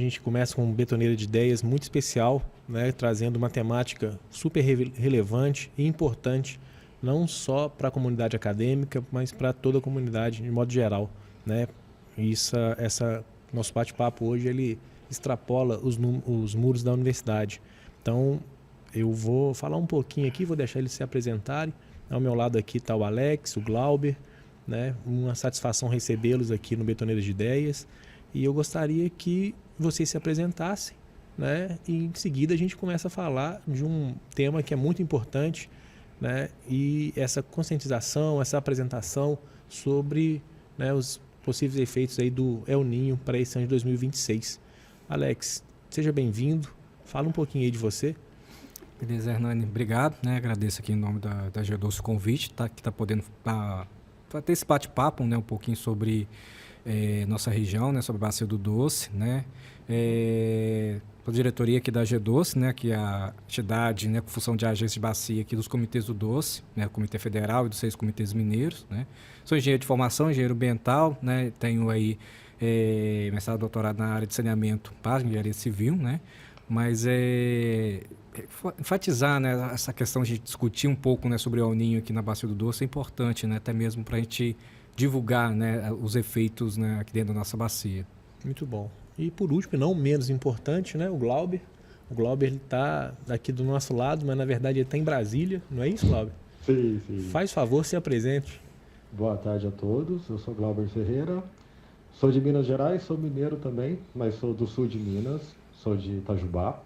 gente começa com um Betoneira de Ideias muito especial, né, trazendo uma temática super relevante e importante, não só para a comunidade acadêmica, mas para toda a comunidade de modo geral, né? Nosso bate-papo hoje ele extrapola os muros da universidade. Então, eu vou falar um pouquinho aqui, vou deixar eles se apresentarem. Ao meu lado aqui está o Alex, o Glauber, né? Uma satisfação recebê-los aqui no Betoneira de Ideias. E eu gostaria que vocês se apresentassem, né? E em seguida a gente começa a falar de um tema que é muito importante, né? E essa conscientização, essa apresentação sobre, né, os possíveis efeitos aí do El Niño para esse ano de 2026. Alex, seja bem-vindo. Fala um pouquinho aí de você. Beleza, Hernani. Obrigado, né? Agradeço aqui em nome da G12 o convite, tá? Que está podendo ter esse bate-papo, né? Um pouquinho sobre nossa região, né? Sobre a Bacia do Doce, né? A diretoria aqui da G12, né? Que é a entidade, né? Com função de agência de bacia aqui dos comitês do Doce, né? O Comitê Federal e dos 6 comitês mineiros, né? Sou engenheiro de formação, engenheiro ambiental, né? Tenho aí mestrado e doutorado na área de saneamento para engenharia civil, né? Mas enfatizar, né, essa questão de discutir um pouco, né, sobre o El Niño aqui na Bacia do Doce é importante, né, até mesmo para a gente divulgar, né, os efeitos, né, aqui dentro da nossa bacia. Muito bom. E por último, não menos importante, né, o Glauber. O Glauber está aqui do nosso lado, mas na verdade ele está em Brasília, não é isso, Glauber? Sim, sim. Faz favor, se apresente. Boa tarde a todos, eu sou Glauber Ferreira, sou de Minas Gerais, sou mineiro também, mas sou do sul de Minas, sou de Itajubá.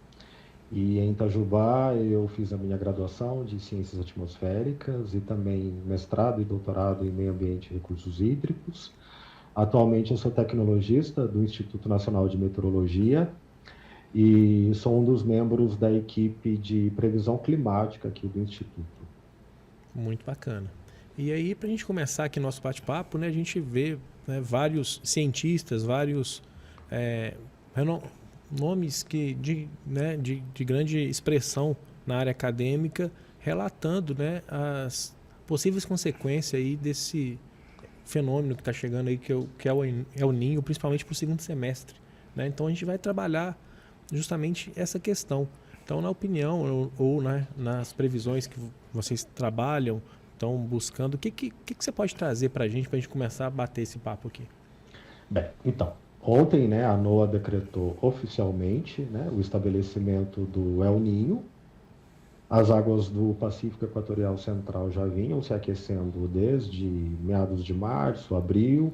E em Itajubá eu fiz a minha graduação de Ciências Atmosféricas e também mestrado e doutorado em Meio Ambiente e Recursos Hídricos. Atualmente eu sou tecnologista do Instituto Nacional de Meteorologia e sou um dos membros da equipe de previsão climática aqui do Instituto. Muito bacana. E aí, para a gente começar aqui nosso bate-papo, né, a gente vê, né, vários cientistas, vários nomes de grande expressão na área acadêmica, relatando, né, as possíveis consequências aí desse fenômeno que está chegando aí, que é o El Niño, principalmente para o segundo semestre, né? Então a gente vai trabalhar justamente essa questão. Então, na opinião ou né, nas previsões que vocês trabalham, estão buscando, o que você pode trazer para a gente começar a bater esse papo aqui? Bem, então, ontem, né, a NOAA decretou oficialmente, né, o estabelecimento do El Niño. As águas do Pacífico Equatorial Central já vinham se aquecendo desde meados de março, abril.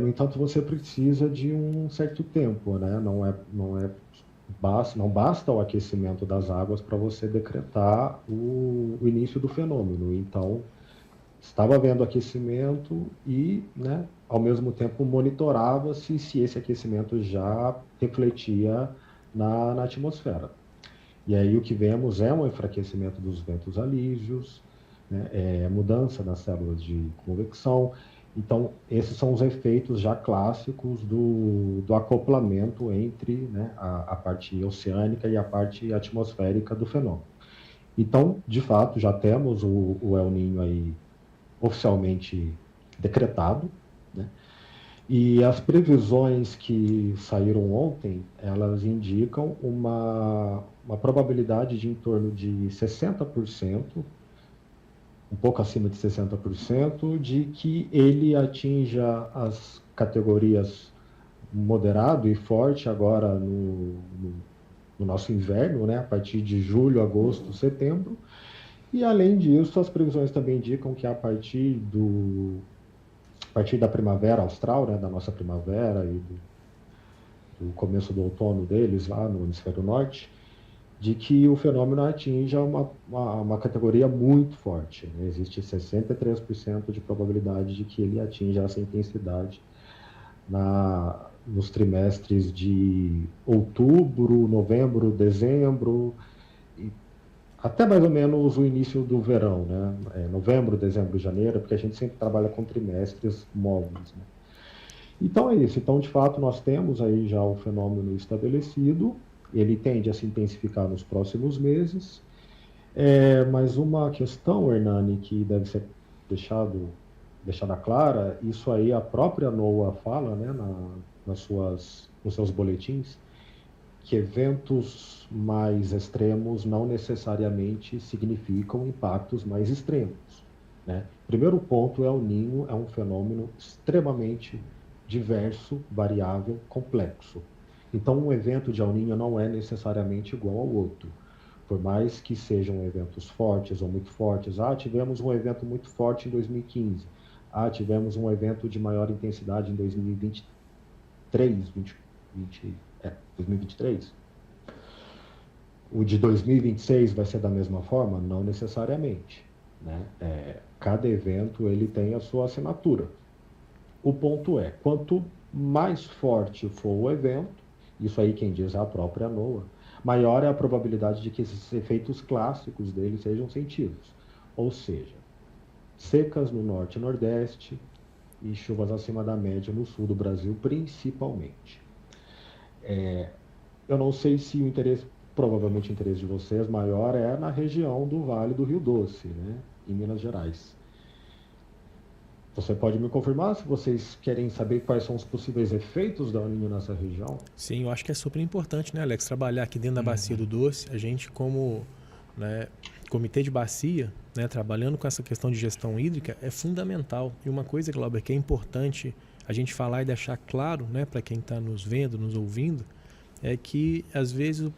No entanto, você precisa de um certo tempo, né? Não basta o aquecimento das águas para você decretar o início do fenômeno. Então, estava havendo aquecimento e, né, ao mesmo tempo, monitorava-se se esse aquecimento já refletia na atmosfera. E aí o que vemos é um enfraquecimento dos ventos alísios, né, mudança nas células de convecção. Então, esses são os efeitos já clássicos do acoplamento entre, né, a parte oceânica e a parte atmosférica do fenômeno. Então, de fato, já temos o El Niño aí oficialmente decretado, né? E as previsões que saíram ontem, elas indicam uma probabilidade de em torno de 60%, um pouco acima de 60%, de que ele atinja as categorias moderado e forte agora no nosso inverno, né, a partir de julho, agosto, setembro. E, além disso, as previsões também indicam que a partir da primavera austral, né, da nossa primavera e do começo do outono deles, lá no hemisfério norte, de que o fenômeno atinja uma categoria muito forte, né? Existe 63% de probabilidade de que ele atinja essa intensidade nos trimestres de outubro, novembro, dezembro, e até mais ou menos o início do verão, né? Novembro, dezembro, janeiro, porque a gente sempre trabalha com trimestres móveis, né? Então é isso. Então, de fato, nós temos aí já o fenômeno estabelecido. Ele tende a se intensificar nos próximos meses. Mas uma questão, Hernani, que deve ser deixada clara, isso aí a própria NOAA fala, né, nos seus boletins que eventos mais extremos não necessariamente significam impactos mais extremos, né? Primeiro ponto, El Niño é um fenômeno extremamente diverso, variável, complexo. Então, um evento de El Niño não é necessariamente igual ao outro. Por mais que sejam eventos fortes ou muito fortes, tivemos um evento muito forte em 2015, tivemos um evento de maior intensidade em 2023. O de 2026 vai ser da mesma forma? Não necessariamente, né? Cada evento ele tem a sua assinatura. O ponto é, quanto mais forte for o evento, isso aí quem diz é a própria NOAA, maior é a probabilidade de que esses efeitos clássicos dele sejam sentidos. Ou seja, secas no norte e nordeste e chuvas acima da média no sul do Brasil, principalmente. Eu não sei se o interesse, provavelmente o interesse de vocês maior é na região do Vale do Rio Doce, né, em Minas Gerais. Você pode me confirmar se vocês querem saber quais são os possíveis efeitos da El Niño nessa região? Sim, eu acho que é super importante, né, Alex, trabalhar aqui dentro da Bacia do Doce. A gente, como, né, comitê de bacia, né, trabalhando com essa questão de gestão hídrica, é fundamental. E uma coisa, Glauber, que é importante a gente falar e deixar claro, né, para quem está nos vendo, nos ouvindo, é que, às vezes,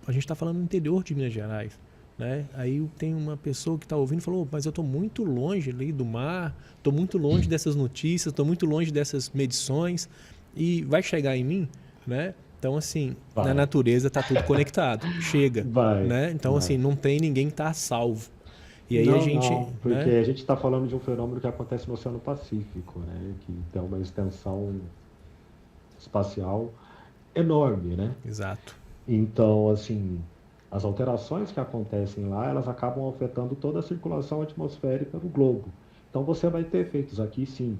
a gente está falando no interior de Minas Gerais, né? Aí tem uma pessoa que está ouvindo e falou, mas eu estou muito longe ali do mar, estou muito longe dessas notícias, estou muito longe dessas medições e vai chegar em mim, né? Então, assim, na natureza está tudo conectado, chega, né? Então, assim, não tem ninguém que está a salvo. E aí porque a gente está falando de um fenômeno que acontece no Oceano Pacífico, né? Que tem uma extensão espacial enorme, né? Exato. Então, assim, as alterações que acontecem lá, elas acabam afetando toda a circulação atmosférica do globo. Então, você vai ter efeitos aqui, sim,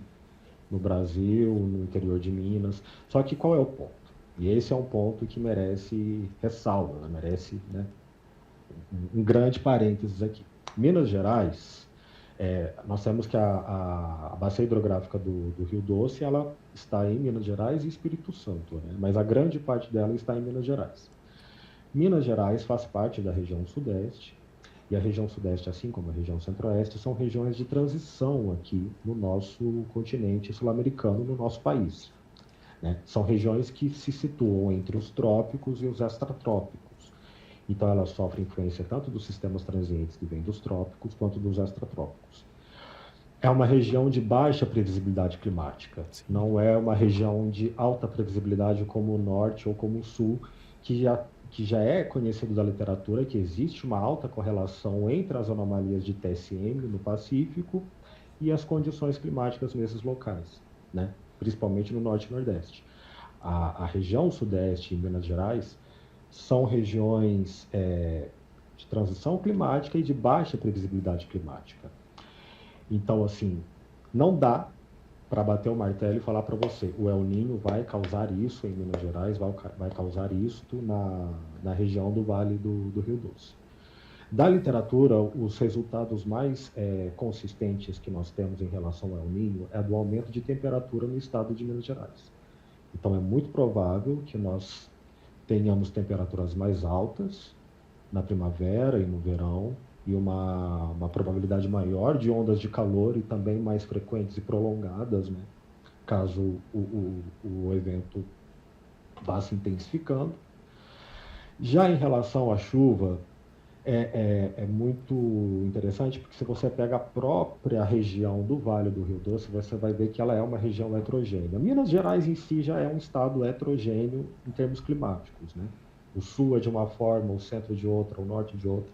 no Brasil, no interior de Minas. Só que qual é o ponto? E esse é um ponto que merece ressalva, merece, né, um grande parênteses aqui. Minas Gerais, nós temos que a bacia hidrográfica do Rio Doce, ela está em Minas Gerais e Espírito Santo, né? Mas a grande parte dela está em Minas Gerais. Minas Gerais faz parte da região sudeste, e a região sudeste, assim como a região centro-oeste, são regiões de transição aqui no nosso continente sul-americano, no nosso país, né? São regiões que se situam entre os trópicos e os extratrópicos. Então, elas sofrem influência tanto dos sistemas transientes que vêm dos trópicos, quanto dos extratrópicos. É uma região de baixa previsibilidade climática. Sim. Não é uma região de alta previsibilidade como o norte ou como o sul, que já é conhecido da literatura que existe uma alta correlação entre as anomalias de TSM no Pacífico e as condições climáticas nesses locais, né? Principalmente no norte e nordeste. A região sudeste e Minas Gerais são regiões de transição climática e de baixa previsibilidade climática. Então, assim, não dá para bater o martelo e falar para você, o El Niño vai causar isso em Minas Gerais, vai causar isto na região do Vale do Rio Doce. Da literatura, os resultados mais consistentes que nós temos em relação ao El Niño é do aumento de temperatura no estado de Minas Gerais. Então, é muito provável que nós tenhamos temperaturas mais altas na primavera e no verão, e uma probabilidade maior de ondas de calor e também mais frequentes e prolongadas, né? Caso o evento vá se intensificando. Já em relação à chuva, é muito interessante, porque se você pega a própria região do Vale do Rio Doce, você vai ver que ela é uma região heterogênea. Minas Gerais em si já é um estado heterogêneo em termos climáticos, né? O sul é de uma forma, o centro de outra, o norte de outra.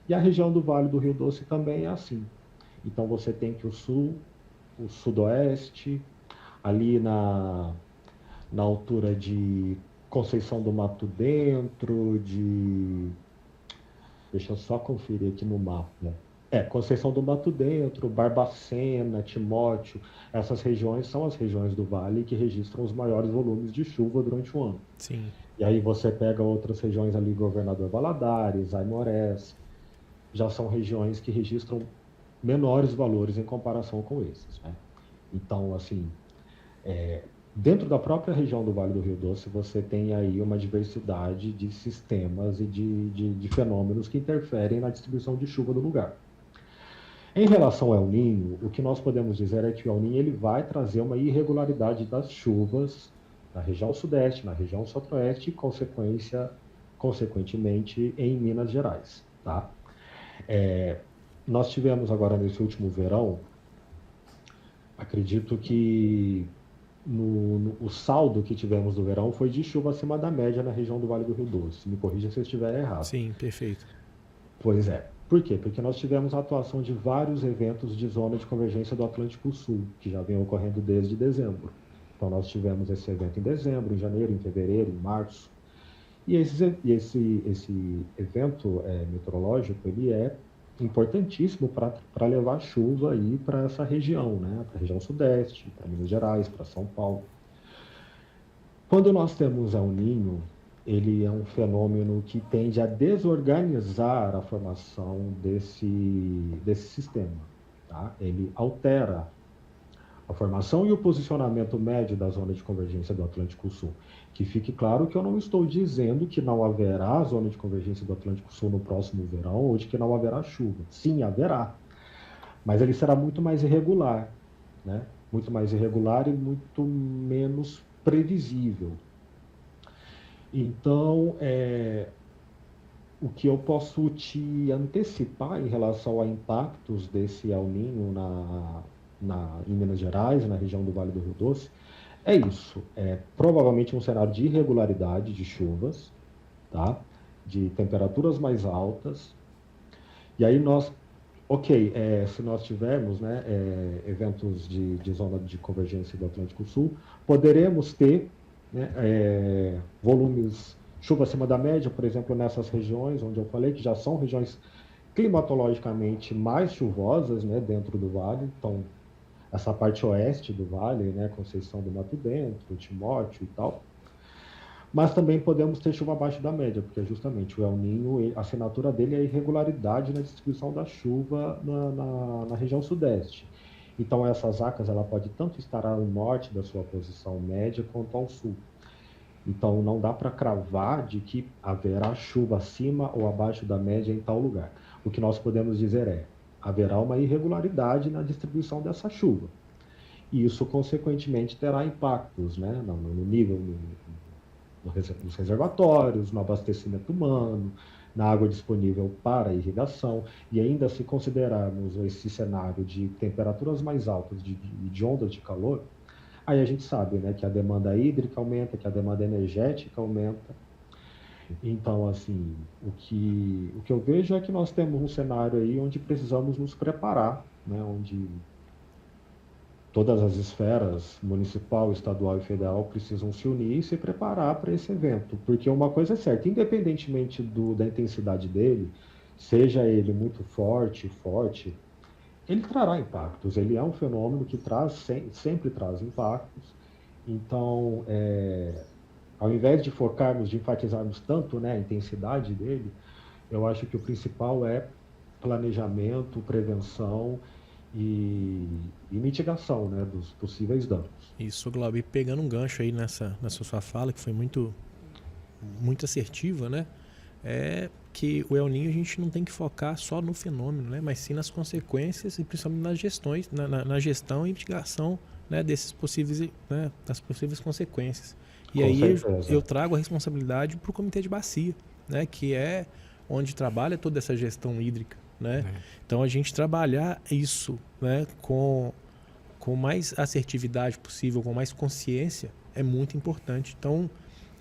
E a região do Vale do Rio Doce também é assim. Então você tem que o sul, o sudoeste, ali na altura de Conceição do Mato Dentro, deixa eu só conferir aqui no mapa, né? Conceição do Mato Dentro, Barbacena, Timóteo, essas regiões são as regiões do Vale que registram os maiores volumes de chuva durante o ano. Sim. E aí você pega outras regiões ali, Governador Valadares, Aimorés, já são regiões que registram menores valores em comparação com esses, né? Então, assim, dentro da própria região do Vale do Rio Doce, você tem aí uma diversidade de sistemas e de fenômenos que interferem na distribuição de chuva do lugar. Em relação ao El Niño, o que nós podemos dizer é que o El Niño ele vai trazer uma irregularidade das chuvas na região sudeste, na região centro-oeste e, consequentemente, em Minas Gerais. Tá? Nós tivemos agora, nesse último verão, acredito que o saldo que tivemos do verão foi de chuva acima da média na região do Vale do Rio Doce. Me corrija se eu estiver errado. Sim, perfeito. Pois é. Por quê? Porque nós tivemos a atuação de vários eventos de zona de convergência do Atlântico Sul, que já vem ocorrendo desde dezembro. Então, nós tivemos esse evento em dezembro, em janeiro, em fevereiro, em março. E esse evento meteorológico, ele é importantíssimo para levar chuva aí para essa região, né? Para a região sudeste, para Minas Gerais, para São Paulo. Quando nós temos El Niño, ele é um fenômeno que tende a desorganizar a formação desse sistema. Tá? Ele altera a formação e o posicionamento médio da zona de convergência do Atlântico Sul. Que fique claro que eu não estou dizendo que não haverá zona de convergência do Atlântico Sul no próximo verão ou de que não haverá chuva. Sim, haverá. Mas ele será muito mais irregular, né? Muito mais irregular e muito menos previsível. Então, o que eu posso te antecipar em relação a impactos desse El Niño em Minas Gerais, na região do Vale do Rio Doce, é isso. Provavelmente um cenário de irregularidade de chuvas, tá? De temperaturas mais altas. E aí se nós tivermos, né, eventos de zona de convergência do Atlântico Sul, poderemos ter, né, volumes, chuva acima da média, por exemplo, nessas regiões onde eu falei, que já são regiões climatologicamente mais chuvosas, né, dentro do vale. Então, essa parte oeste do vale, né, Conceição do Mato Dentro, Timóteo e tal. Mas também podemos ter chuva abaixo da média, porque justamente o El Niño, a assinatura dele é a irregularidade na distribuição da chuva na região sudeste. Então, essas acas, ela pode tanto estar ao norte da sua posição média quanto ao sul. Então, não dá para cravar de que haverá chuva acima ou abaixo da média em tal lugar. O que nós podemos dizer haverá uma irregularidade na distribuição dessa chuva. E isso, consequentemente, terá impactos, né, no nível, nos reservatórios, no abastecimento humano, na água disponível para irrigação. E ainda, se considerarmos esse cenário de temperaturas mais altas, de ondas de calor, aí a gente sabe, né, que a demanda hídrica aumenta, que a demanda energética aumenta. Então, assim, o que eu vejo é que nós temos um cenário aí onde precisamos nos preparar, né, onde todas as esferas, municipal, estadual e federal, precisam se unir e se preparar para esse evento. Porque uma coisa é certa, independentemente da intensidade dele, seja ele muito forte, ele trará impactos. Ele é um fenômeno que sempre traz impactos. Então, ao invés de focarmos, de enfatizarmos tanto, né, a intensidade dele, eu acho que o principal é planejamento, prevenção e mitigação, né, dos possíveis danos. Isso, Glauber, pegando um gancho aí nessa sua fala, que foi muito assertiva, né? É que o El Niño a gente não tem que focar só no fenômeno, né, mas sim nas consequências e principalmente na gestão e mitigação, né, das possíveis consequências. E aí eu trago a responsabilidade para o Comitê de Bacia, né, que é onde trabalha toda essa gestão hídrica, né? Então a gente trabalhar isso, né, com mais assertividade possível, com mais consciência, é muito importante. Então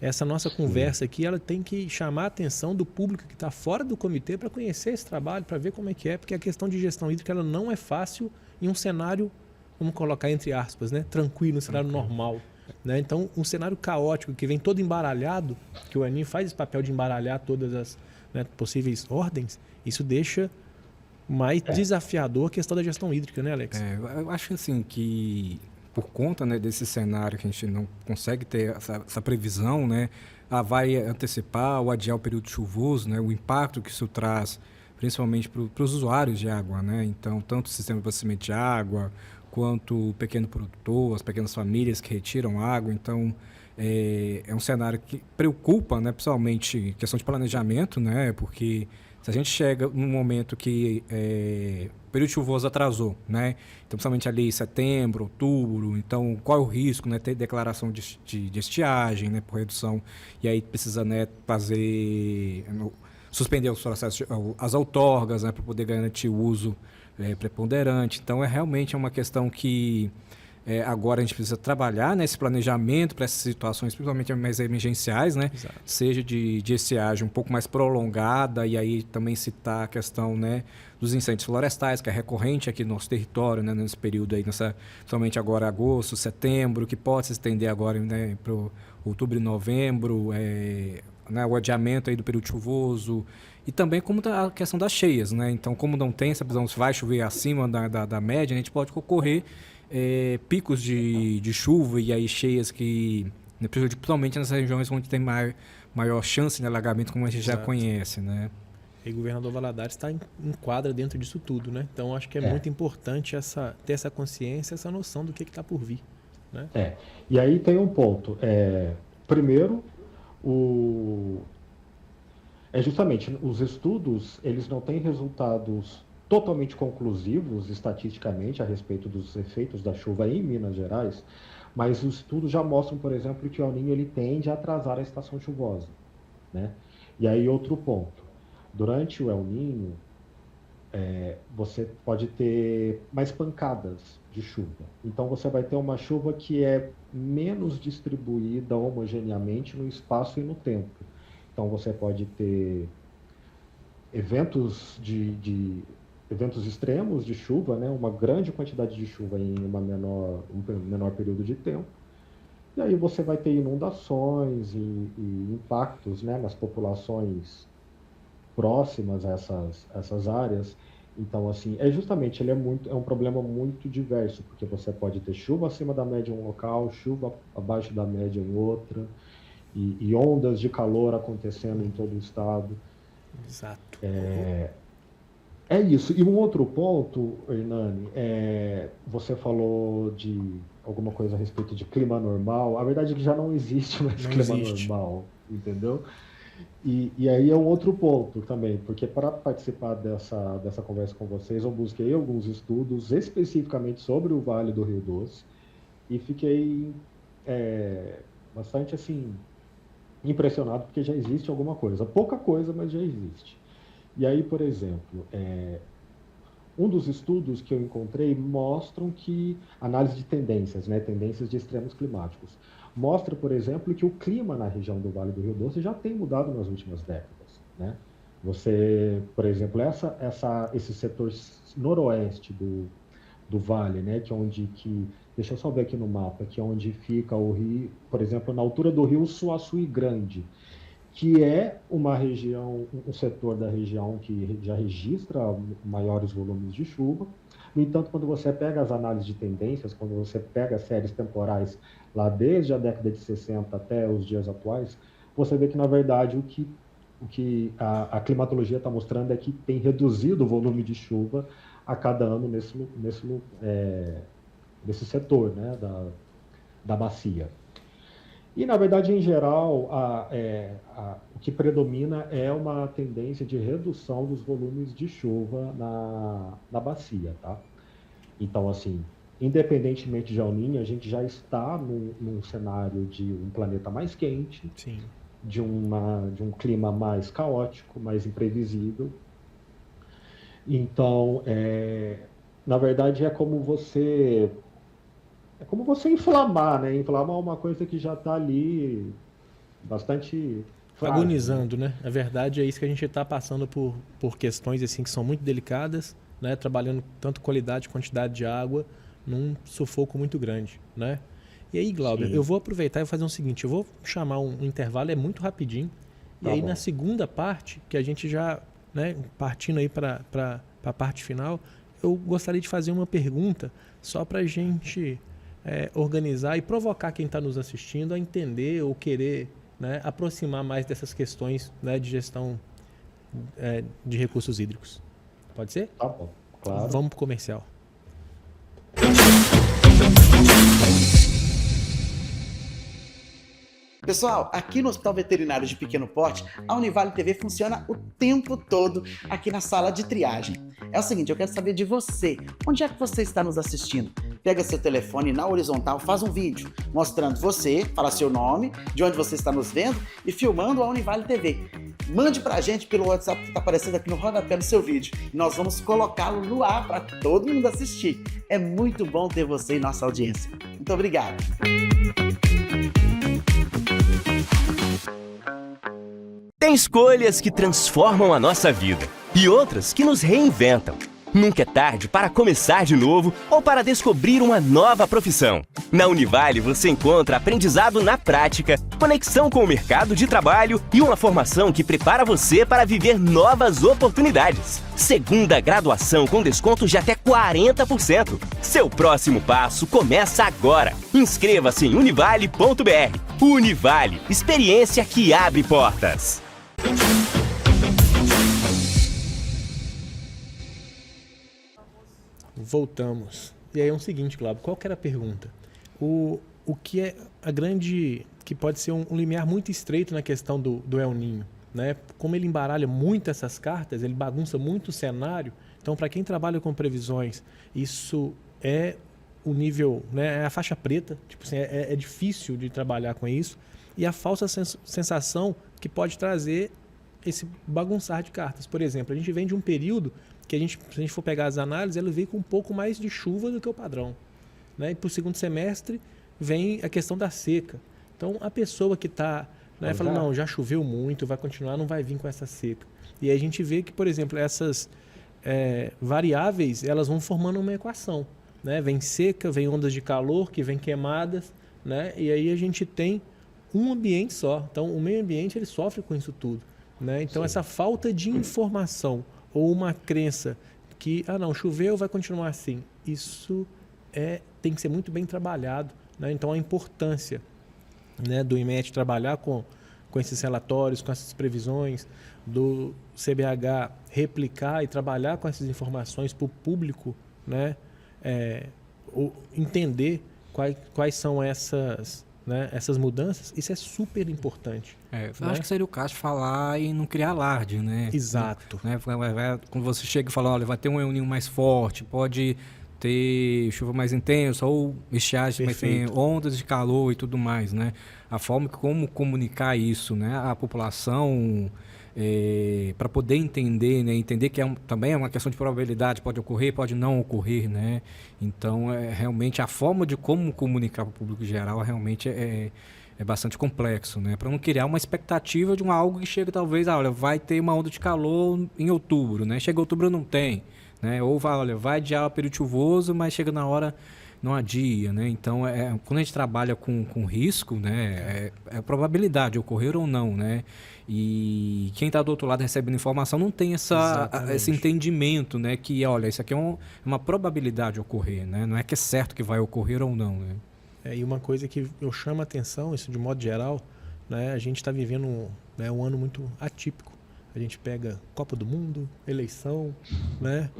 essa nossa conversa aqui, ela tem que chamar a atenção do público que está fora do comitê para conhecer esse trabalho, para ver como é que é, porque a questão de gestão hídrica ela não é fácil em um cenário, vamos colocar entre aspas, né, tranquilo, um cenário normal. Né? Então, um cenário caótico que vem todo embaralhado, que o El Niño faz esse papel de embaralhar todas as, né, possíveis ordens, isso deixa mais desafiador a questão da gestão hídrica, né, Alex? Eu acho assim que por conta, né, desse cenário que a gente não consegue ter essa previsão, né, vai antecipar ou adiar o período chuvoso, né, o impacto que isso traz, principalmente para os usuários de água, né? Então, tanto o sistema de abastecimento de água, quanto o pequeno produtor, as pequenas famílias que retiram água. Então, é um cenário que preocupa, né, principalmente questão de planejamento, né, porque se a gente chega num momento que o período chuvoso atrasou, né, então principalmente ali setembro, outubro, então qual é o risco, né, ter declaração de estiagem, né, por redução, e aí precisa, né, suspender os processos, as outorgas, né, para poder garantir o uso preponderante. Então, realmente uma questão que agora a gente precisa trabalhar nesse planejamento para essas situações, principalmente mais emergenciais, né? Exato. Seja de estiagem um pouco mais prolongada, e aí também citar a questão, né, dos incêndios florestais, que é recorrente aqui no nosso território, né, nesse período aí, principalmente agora agosto, setembro, que pode se estender agora, né, para outubro e novembro, né, o adiamento aí do período chuvoso, e também como a questão das cheias, né? Então, como não tem essa visão se vai chover acima da média, a gente pode ocorrer picos de chuva e aí cheias que, né, principalmente nas regiões onde tem maior chance de alagamento, como a gente já conhece, né? E o governador Valadares enquadra dentro disso tudo, né? Então, acho que é muito importante ter essa consciência, essa noção do que está por vir, né? E aí tem um ponto. Primeiro, justamente os estudos, eles não têm resultados totalmente conclusivos estatisticamente a respeito dos efeitos da chuva em Minas Gerais, mas os estudos já mostram, por exemplo, que o El Niño ele tende a atrasar a estação chuvosa, né? E aí outro ponto, durante o El Niño, você pode ter mais pancadas de chuva. Então você vai ter uma chuva que é menos distribuída homogeneamente no espaço e no tempo. Então você pode ter eventos eventos extremos de chuva, né? Uma grande quantidade de chuva em um menor período de tempo. E aí você vai ter inundações e impactos, né, nas populações próximas a essas áreas. Então, assim, justamente, ele é um problema muito diverso, porque você pode ter chuva acima da média em um local, chuva abaixo da média em outra, e ondas de calor acontecendo em todo o estado. Exato. É isso. E um outro ponto, Hernani, você falou de alguma coisa a respeito de clima normal. A verdade é que já não existe mais clima normal, entendeu? E aí é um outro ponto também, porque para participar dessa conversa com vocês, eu busquei alguns estudos especificamente sobre o Vale do Rio Doce e fiquei bastante assim impressionado, porque já existe alguma coisa. Pouca coisa, mas já existe. E aí, por exemplo, um dos estudos que eu encontrei mostram que, análise de tendências, né, tendências de extremos climáticos, mostra, por exemplo, que o clima na região do Vale do Rio Doce já tem mudado nas últimas décadas, né? Você, por exemplo, esse setor noroeste do vale, né, deixa eu só ver aqui no mapa, que é onde fica o rio, por exemplo, na altura do rio Suaçuí Grande, que é uma região, um setor da região que já registra maiores volumes de chuva. No entanto, quando você pega as análises de tendências, quando você pega as séries temporais lá desde a década de 60 até os dias atuais, você vê que, na verdade, o que a climatologia está mostrando é que tem reduzido o volume de chuva a cada ano nesse setor, né, da bacia. E, na verdade, em geral, o que predomina é uma tendência de redução dos volumes de chuva na bacia, tá? Então, assim, independentemente de El Niño, a gente já está num cenário de um planeta mais quente, Sim. de um clima mais caótico, mais imprevisível. Então, na verdade, é como você inflamar, né? Inflamar uma coisa que já está ali bastante frágil, agonizando, né? A verdade é isso, que a gente está passando por questões assim que são muito delicadas, né? Trabalhando tanto qualidade, quantidade de água, num sufoco muito grande, né? E aí, Glauber, eu vou aproveitar e fazer o seguinte, eu vou chamar um intervalo, é muito rapidinho, e aí na segunda parte, que a gente já, né, partindo aí para a parte final, eu gostaria de fazer uma pergunta só para a gente organizar e provocar quem está nos assistindo a entender ou querer, né, aproximar mais dessas questões, né, de gestão de recursos hídricos. Pode ser? Tá bom, claro. Vamos para o comercial. Pessoal, aqui no Hospital Veterinário de Pequeno Porte, a Univale TV funciona o tempo todo aqui na sala de triagem. É o seguinte, eu quero saber de você. Onde é que você está nos assistindo? Pega seu telefone na horizontal, faz um vídeo mostrando você, fala seu nome, de onde você está nos vendo e filmando a Univale TV. Mande pra gente pelo WhatsApp que está aparecendo aqui no rodapé do seu vídeo. Nós vamos colocá-lo no ar para todo mundo assistir. É muito bom ter você em nossa audiência. Muito obrigado. Tem escolhas que transformam a nossa vida e outras que nos reinventam. Nunca é tarde para começar de novo ou para descobrir uma nova profissão. Na Univale você encontra aprendizado na prática, conexão com o mercado de trabalho e uma formação que prepara você para viver novas oportunidades. Segunda graduação com desconto de até 40%. Seu próximo passo começa agora. Inscreva-se em univale.br. Univale, experiência que abre portas. Voltamos. E aí é o seguinte, Glauber, qual que era a pergunta? O que é a grande... que pode ser um limiar muito estreito na questão do El Niño, né? Como ele embaralha muito essas cartas, ele bagunça muito o cenário. Então, para quem trabalha com previsões, isso é o nível, né? É a faixa preta. Tipo assim, é difícil de trabalhar com isso. E a falsa sensação que pode trazer esse bagunçar de cartas. Por exemplo, a gente vem de um período que se a gente for pegar as análises, ela veio com um pouco mais de chuva do que o padrão, né? E para o segundo semestre vem a questão da seca. Então, a pessoa que está, né, falando, não, já choveu muito, vai continuar, não vai vir com essa seca. E aí a gente vê que, por exemplo, essas variáveis, elas vão formando uma equação, né? Vem seca, vem ondas de calor, que vem queimadas, né? E aí a gente tem um ambiente só. Então, o meio ambiente ele sofre com isso tudo, né? Então, essa falta de informação ou uma crença que, não, choveu, vai continuar assim. Isso tem que ser muito bem trabalhado, né? Então, a importância, né, do IMET trabalhar com esses relatórios, com essas previsões, do CBH replicar e trabalhar com essas informações para o público, né, entender quais são essas... né, essas mudanças, isso é super importante. Eu acho que seria o caso falar e não criar alarde, né? Exato. Né? Quando você chega e fala, olha, vai ter um El Niño mais forte, pode ter chuva mais intensa ou estiagem, mas tem ondas de calor e tudo mais, né? A forma como comunicar isso, né, à população, para poder entender, né? Entender que também é uma questão de probabilidade, pode ocorrer, pode não ocorrer, né? Então, realmente, a forma de como comunicar para o público geral realmente é bastante complexo, né? Para não criar uma expectativa de algo que chega, talvez, olha, vai ter uma onda de calor em outubro, né? Chega outubro, não tem, né? Ou vai adiar o período chuvoso, mas chega na hora, não adia, né? Então, quando a gente trabalha com risco, né? É a probabilidade de ocorrer ou não, né? E quem está do outro lado recebendo informação não tem esse entendimento, né? Que, olha, isso aqui é uma probabilidade de ocorrer, né? Não é que é certo que vai ocorrer ou não, né? E uma coisa que eu chamo a atenção, isso de modo geral, né? A gente está vivendo um ano muito atípico. A gente pega Copa do Mundo, eleição, né?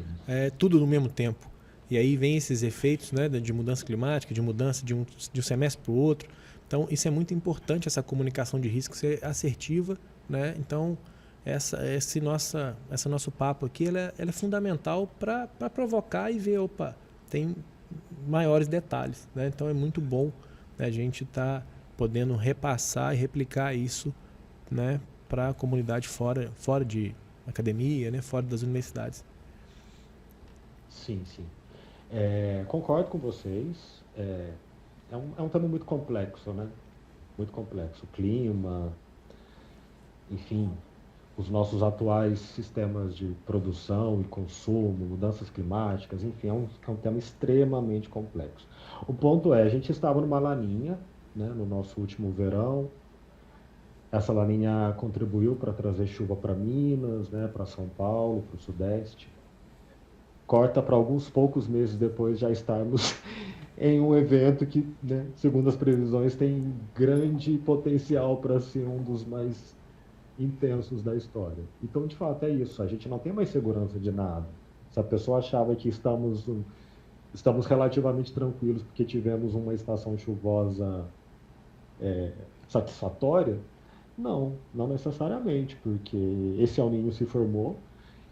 Tudo no mesmo tempo. E aí vem esses efeitos, né, de mudança climática, de mudança de um semestre para o outro. Então, isso é muito importante, essa comunicação de risco ser assertiva, né? Então, esse nosso papo aqui ele é fundamental para provocar e ver, tem maiores detalhes, né? Então, é muito bom, né, a gente estar podendo repassar e replicar isso, né, para a comunidade fora de academia, né, fora das universidades. Sim. Concordo com vocês. É um tema muito complexo, né? Muito complexo. O clima, enfim, os nossos atuais sistemas de produção e consumo, mudanças climáticas, enfim, é um tema extremamente complexo. O ponto a gente estava numa laninha, né, no nosso último verão. Essa laninha contribuiu para trazer chuva para Minas, né, para São Paulo, para o Sudeste. Corta para alguns poucos meses depois já estarmos em um evento que, né, segundo as previsões, tem grande potencial para ser um dos mais intensos da história. Então, de fato, é isso. A gente não tem mais segurança de nada. Se a pessoa achava que estamos relativamente tranquilos porque tivemos uma estação chuvosa satisfatória? Não necessariamente, porque esse El Niño se formou,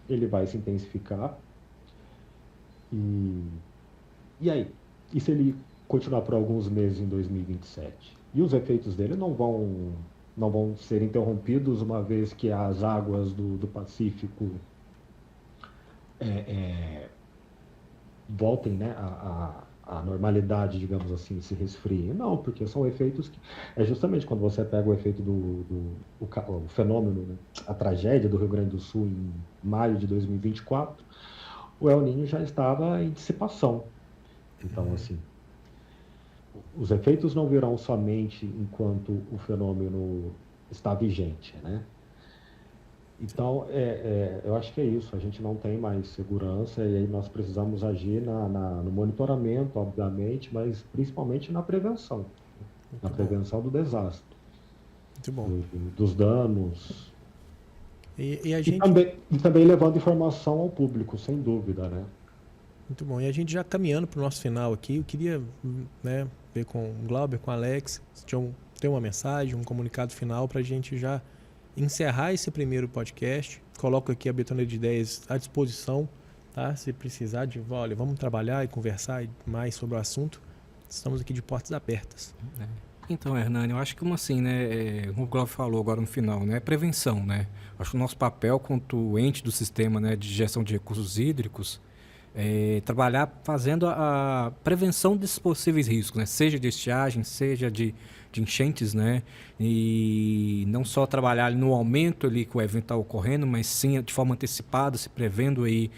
ele vai se intensificar, e aí? E se ele continuar por alguns meses em 2027? E os efeitos dele não vão ser interrompidos, uma vez que as águas do Pacífico voltem, né, à normalidade, digamos assim, se resfriem. Não, porque são efeitos que... É justamente quando você pega o efeito o fenômeno, né, a tragédia do Rio Grande do Sul em maio de 2024, o El Niño já estava em dissipação. Então, assim, os efeitos não virão somente enquanto o fenômeno está vigente, né? Então, eu acho que é isso. A gente não tem mais segurança e aí nós precisamos agir no monitoramento, obviamente, mas principalmente na prevenção. Na prevenção do desastre. Muito bom. Dos danos. E a gente... E também levando informação ao público, sem dúvida, né? Muito bom. E a gente já caminhando para o nosso final aqui, eu queria, né, ver com o Glauber, com o Alex, se tem uma mensagem, um comunicado final para a gente já encerrar esse primeiro podcast. Coloco aqui a Betoneira de Ideias à disposição, tá? Se precisar olha, vamos trabalhar e conversar mais sobre o assunto, estamos aqui de portas abertas. Então, Hernani, eu acho que assim, né, como o Glauber falou agora no final, né, prevenção, né? Acho que o nosso papel quanto ente do sistema, né, de gestão de recursos hídricos trabalhar fazendo a prevenção desses possíveis riscos, né? Seja de estiagem, seja de enchentes, né? E não só trabalhar ali no aumento ali que o evento está ocorrendo, mas sim de forma antecipada, se prevendo aí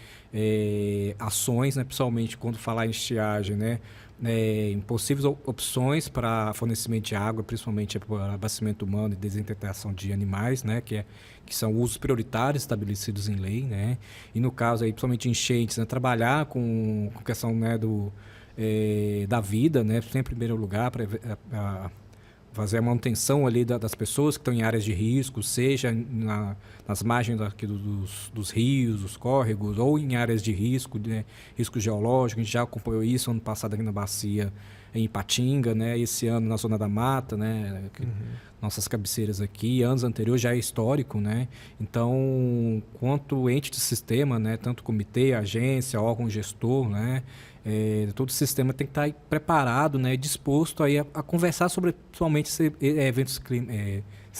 ações, né? Principalmente quando falar em estiagem, né? Em possíveis opções para fornecimento de água, principalmente para abastecimento humano e desinfetação de animais, né? Que são usos prioritários estabelecidos em lei, né? E no caso aí, principalmente enchentes, né? Trabalhar com questão, né, da vida, né? Sempre em primeiro lugar, para fazer a manutenção ali das pessoas que estão em áreas de risco, seja nas margens aqui dos rios, dos córregos, ou em áreas de risco, né? Risco geológico. A gente já acompanhou isso ano passado aqui na bacia, em Ipatinga, né? Esse ano na Zona da Mata, né? Nossas cabeceiras aqui, anos anteriores já é histórico, né? Então, quanto ente do sistema, né? Tanto comitê, agência, órgão gestor, né? Todo o sistema tem que estar preparado, né? Disposto aí a conversar sobre, principalmente, esses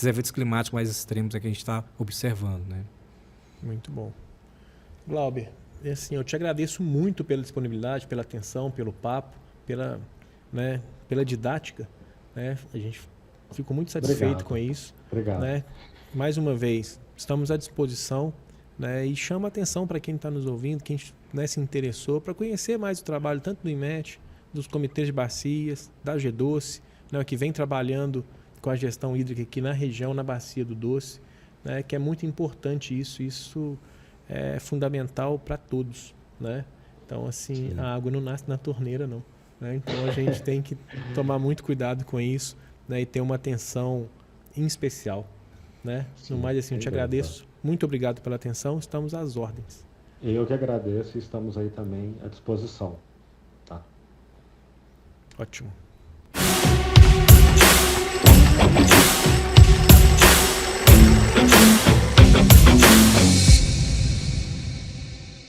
eventos climáticos mais extremos que a gente está observando, né? Muito bom. Glauber, assim, eu te agradeço muito pela disponibilidade, pela atenção, pelo papo, pela didática, né? A gente ficou muito satisfeito com isso. Obrigado. Né? Mais uma vez, estamos à disposição, né? E chama atenção para quem está nos ouvindo, quem, né, se interessou, para conhecer mais o trabalho tanto do INMET, dos comitês de bacias, da G-Doce, né, que vem trabalhando com a gestão hídrica aqui na região, na bacia do Doce, né, que é muito importante isso é fundamental para todos, né? Então, assim, sim, a água não nasce na torneira, não. Né? Então, a gente tem que tomar muito cuidado com isso, né, e ter uma atenção em especial. Né? No mais, assim, eu te agradeço. Muito obrigado pela atenção. Estamos às ordens. Eu que agradeço e estamos aí também à disposição. Tá? Ótimo.